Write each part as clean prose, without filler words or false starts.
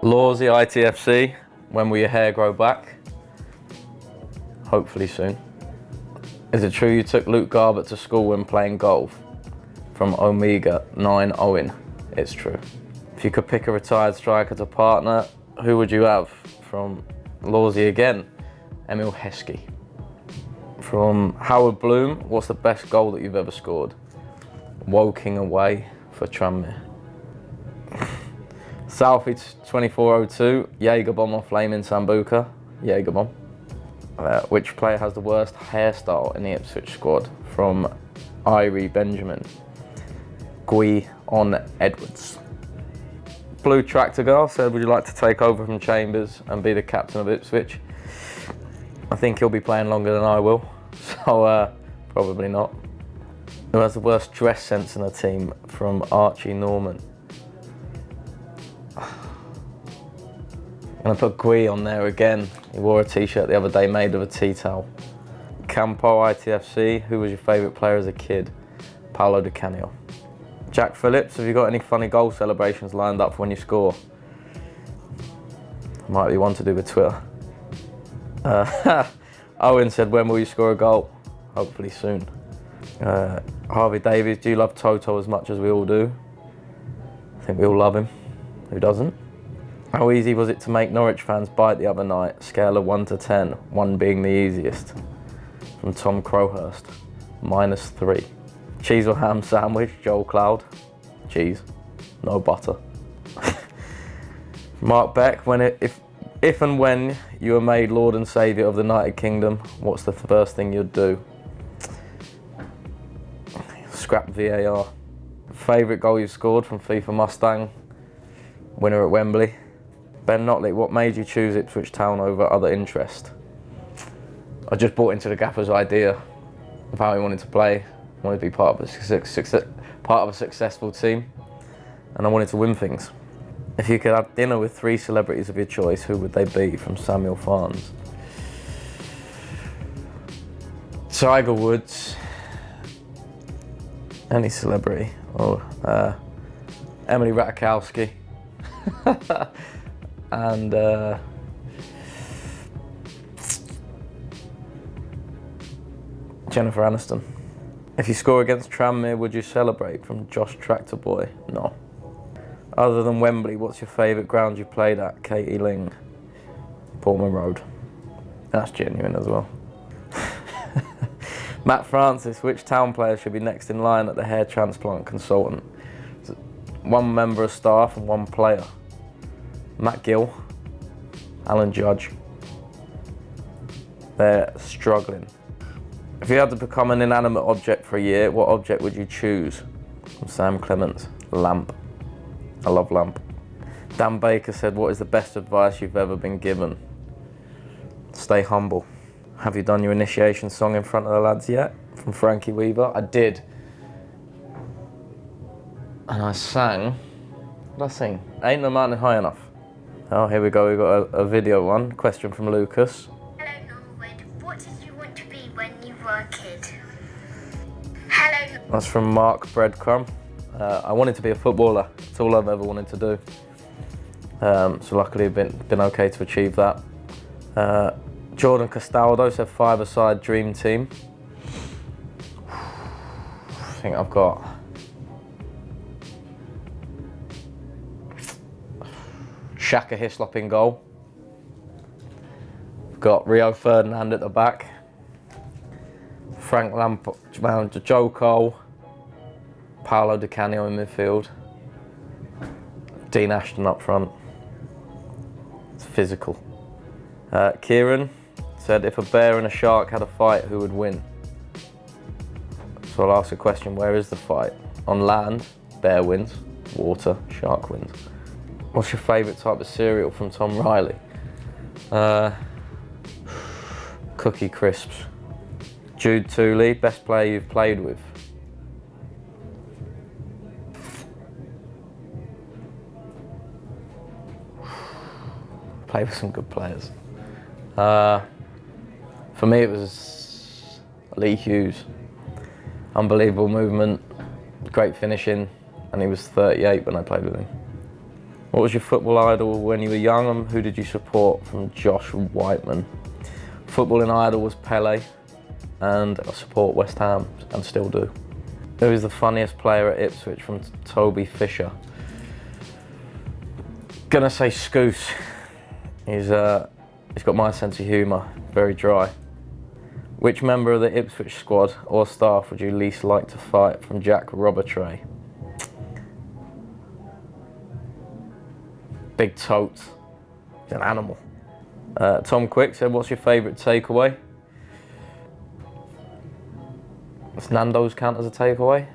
Lawsy ITFC, when will your hair grow back? Hopefully soon. Is it true you took Luke Garbutt to school when playing golf? From Omega 9 Owen. It's true. If you could pick a retired striker to partner, who would you have? From Lawsy again, Emil Heskey. From Howard Bloom, what's the best goal that you've ever scored? Woking away for Tranmere. Southie 2402, Jaeger bomb or flaming Sambuca? Jaeger bomb. Which player has the worst hairstyle in the Ipswich squad? From Irie Benjamin. Gui on Edwards. Blue Tractor Girl said, would you like to take over from Chambers and be the captain of Ipswich? I think he'll be playing longer than I will, so probably not. Who has the worst dress sense in the team? From Archie Norman. I'm gonna put Gui on there again. He wore a t-shirt the other day made of a tea towel. Campo ITFC, who was your favourite player as a kid? Paolo Di Canio. Jack Phillips, have you got any funny goal celebrations lined up for when you score? Might be one to do with Twitter. Owen said, when will you score a goal? Hopefully soon. Harvey Davies, do you love Toto as much as we all do? I think we all love him. Who doesn't? How easy was it to make Norwich fans bite the other night? Scale of 1 to 10, 1 being the easiest. From Tom Crowhurst, -3. Cheese or ham sandwich, Joel Cloud. Cheese, no butter. Mark Beck, if and when you were made Lord and Saviour of the United Kingdom, what's the first thing you'd do? Scrap VAR. Favourite goal you've scored? From FIFA Mustang, winner at Wembley. Ben Notley, what made you choose Ipswich Town over other interest? I just bought into the gaffer's idea of how he wanted to play. I wanted to be part of a successful team, and I wanted to win things. If you could have dinner with 3 celebrities of your choice, who would they be? From Samuel Farnes. Tiger Woods. Any celebrity. Emily Ratajkowski. And Jennifer Aniston. If you score against Tranmere, would you celebrate? From Josh Tractor Boy. No. Other than Wembley, what's your favourite ground you've played at? Katie Ling. Portman Road. That's genuine as well. Matt Francis, which Town player should be next in line at the hair transplant consultant? 1 member of staff and 1 player. Matt Gill, Alan Judge. They're struggling. If you had to become an inanimate object for a year, what object would you choose? From Sam Clements, lamp. I love lamp. Dan Baker said, what is the best advice you've ever been given? Stay humble. Have you done your initiation song in front of the lads yet? From Frankie Weaver. I did. And I sang, what did I sing? Ain't No Mountain High Enough. Oh, here we go, we've got a video one. Question from Lucas. Hello Norwood, what did you want to be when you were a kid? Hello. That's from Mark Breadcrumb. I wanted to be a footballer. That's all I've ever wanted to do. So luckily I've been okay to achieve that. Jordan Castaldo said 5-a-side dream team. I think I've got Shaka Hislop in goal. We've got Rio Ferdinand at the back. Frank Lampard, Joe Cole. Paolo Di Canio in midfield. Dean Ashton up front. It's physical. Kieran said, if a bear and a shark had a fight, who would win? So I'll ask a question, where is the fight? On land, bear wins. Water, shark wins. What's your favourite type of cereal? From Tom Riley. Cookie Crisps. Jude Tooley, best player you've played with? Played with some good players. For me it was Lee Hughes. Unbelievable movement, great finishing, and he was 38 when I played with him. What was your football idol when you were young, and who did you support? From Josh Whiteman. Footballing idol was Pele, and I support West Ham and still do. Who is the funniest player at Ipswich? From Toby Fisher. Gonna say Scouse. He's got my sense of humour, very dry. Which member of the Ipswich squad or staff would you least like to fight? From Jack Robertray. Big tote. He's an animal. Tom Quick said, what's your favourite takeaway? Does Nando's count as a takeaway?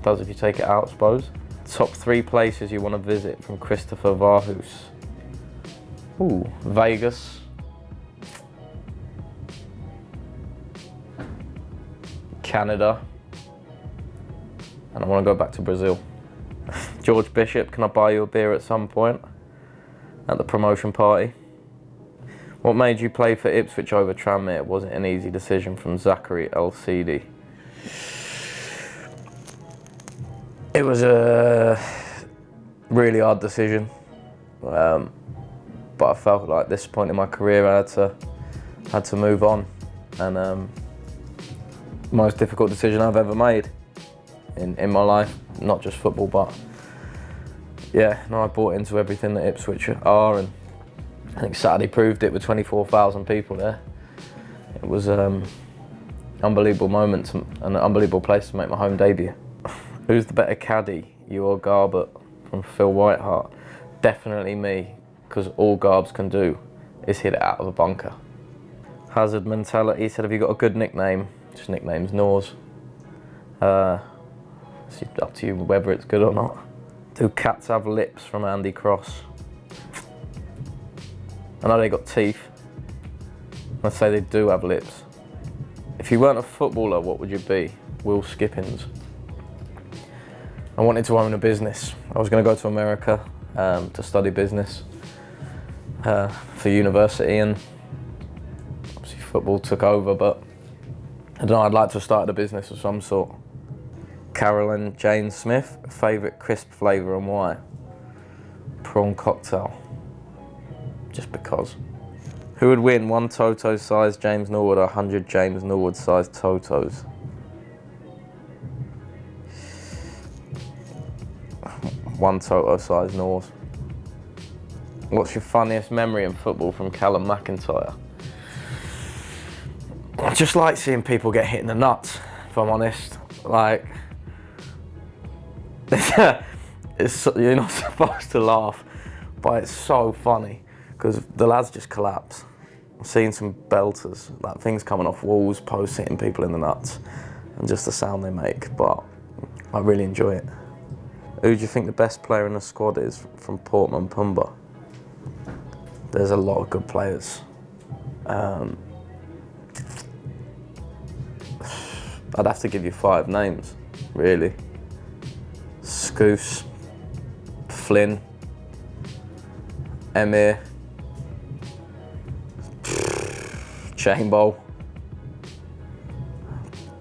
Does if you take it out, I suppose. Top 3 places you want to visit? From Christopher Varhus. Ooh, Vegas. Canada. And I want to go back to Brazil. George Bishop, can I buy you a beer at some point? At the promotion party. What made you play for Ipswich over Tranmere? Was it an easy decision? From Zachary LCD. It was a really hard decision, but I felt like at this point in my career I had to move on, and most difficult decision I've ever made in my life, not just football, but yeah, no, I bought into everything that Ipswich are, and I think Saturday proved it with 24,000 people there. It was unbelievable moment and an unbelievable place to make my home debut. Who's the better caddy, you or Garbett? From Phil Whiteheart. Definitely me, because all Garbs can do is hit it out of a bunker. Hazard Mentality said, have you got a good nickname? Just nicknames, Nors. It's up to you whether it's good or not. Do cats have lips? From Andy Cross. I know they got teeth. I'd say they do have lips. If you weren't a footballer, what would you be? Will Skippins. I wanted to own a business. I was going to go to America to study business for university, and obviously football took over, but I don't know, I'd like to have started a business of some sort. Carolyn Jane Smith, favourite crisp flavour and why? Prawn cocktail. Just because. Who would win, 1 Toto-sized James Norwood or 100 James Norwood-sized Totos? One Toto-sized Norse. What's your funniest memory in football? From Callum McIntyre. I just like seeing people get hit in the nuts, if I'm honest. Like, you're not supposed to laugh, but it's so funny because the lads just collapse. I've seen some belters, like things coming off walls, posts, hitting people in the nuts, and just the sound they make, but I really enjoy it. Who do you think the best player in the squad is? From Portman Pamba. There's a lot of good players. I'd have to give you 5 names, really. Scouse, Flynn, Emir, Chainbowl.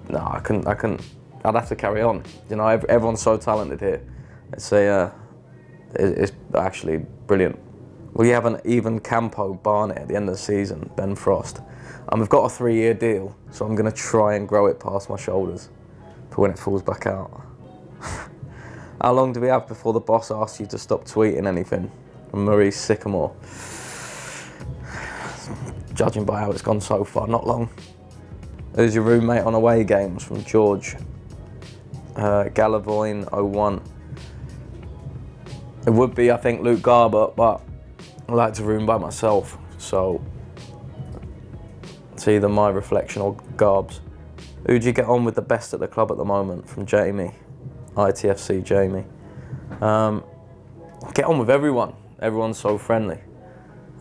No, I couldn't. I'd have to carry on. You know, everyone's so talented here. It's actually brilliant. Will you have an even Campo Barnett at the end of the season? Ben Frost. We've got a 3-year deal, so I'm going to try and grow it past my shoulders for when it falls back out. How long do we have before the boss asks you to stop tweeting anything? From Maurice Sycamore. Judging by how it's gone so far, not long. Who's your roommate on away games? From George. Galavoine 01. It would be, I think, Luke Garbett, but I like to room by myself, so it's either my reflection or Garb's. Who do you get on with the best at the club at the moment? From Jamie. ITFC Jamie. Get on with everyone. Everyone's so friendly.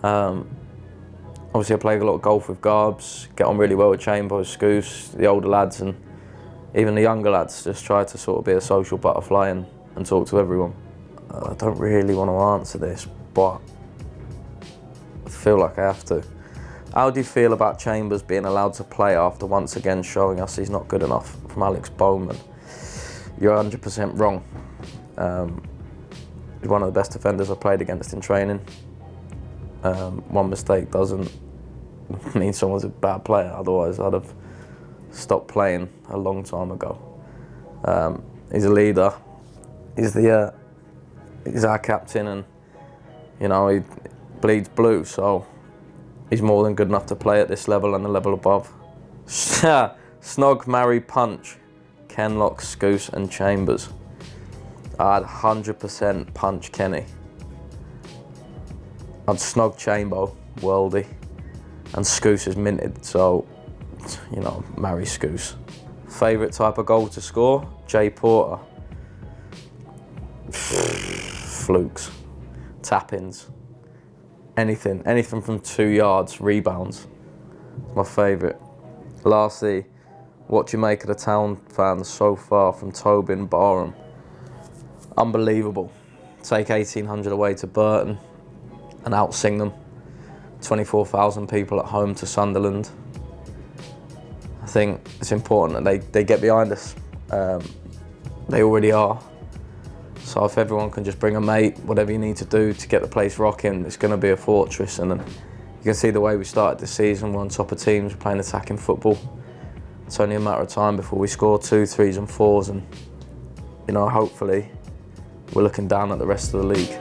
Obviously I play a lot of golf with Garbs, get on really well with Chambo, Scouse, the older lads, and even the younger lads. Just try to sort of be a social butterfly and talk to everyone. I don't really want to answer this, but I feel like I have to. How do you feel about Chambers being allowed to play after once again showing us he's not good enough? From Alex Bowman. You're 100% wrong. He's one of the best defenders I've played against in training. One mistake doesn't mean someone's a bad player, otherwise I'd have stopped playing a long time ago. He's a leader. He's our captain, and you know, he bleeds blue, so he's more than good enough to play at this level and the level above. Snog, marry, punch. Kenlock, Scouse and Chambers. I'd 100% punch Kenny. I'd snog Chambo, worldy. And Scouse is minted, so, you know, marry Scouse. Favourite type of goal to score? Jay Porter. Flukes. Tap-ins. Anything from 2 yards, rebounds. My favourite. Lastly, what do you make of the town fans so far from Tobin, Barham? Unbelievable. Take 1,800 away to Burton and out-sing them. 24,000 people at home to Sunderland. I think it's important that they get behind us. They already are. So if everyone can just bring a mate, whatever you need to do to get the place rocking, it's going to be a fortress. And you can see the way we started this season. We're on top of teams, we're playing attacking football. It's only a matter of time before we score 2, 3s and 4s, and you know, hopefully we're looking down at the rest of the league.